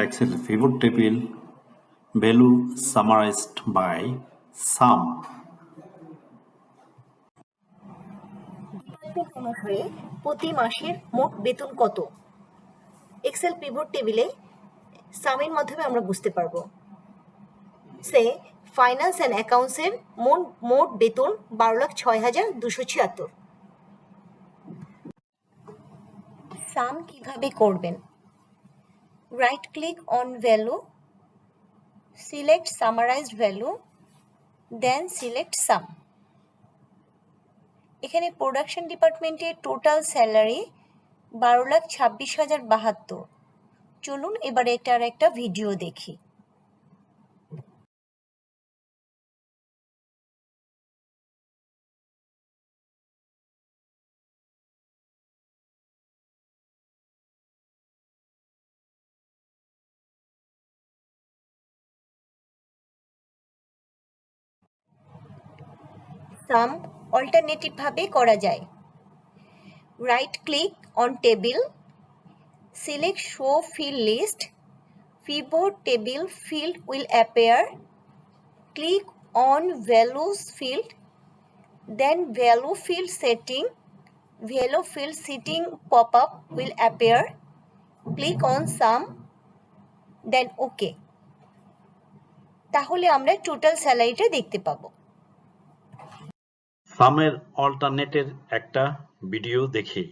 Excel pivot table value summarized by sum. অনুসারে প্রতি মাসের মোট বেতন কত? এক্সেল পিভট টেবিলে সামের মাধ্যমে আমরা বুঝতে পারবো। সে ফাইন্যান্স অ্যান্ড অ্যাকাউন্টসের মোট বেতন 12,06,276। সাম কিভাবে করবেন? Right click on value, select summarized value, then select sum. এখানে প্রোডাকশন ডিপার্টমেন্টের টোটাল স্যালারি 12,26,072। চলুন এবারে এটার একটা ভিডিও দেখি। সাম অল্টারনেটিভ ভাবে করা যায়। Right click on table, select show field list, pivot table field will appear. Click on values field, then value field setting, value field setting pop-up will appear. Click on sum, then OK. তাহলে আমরা total স্যালারিটা দেখতে পাবো। সামের অল্টারনেটের একটা video দেখি।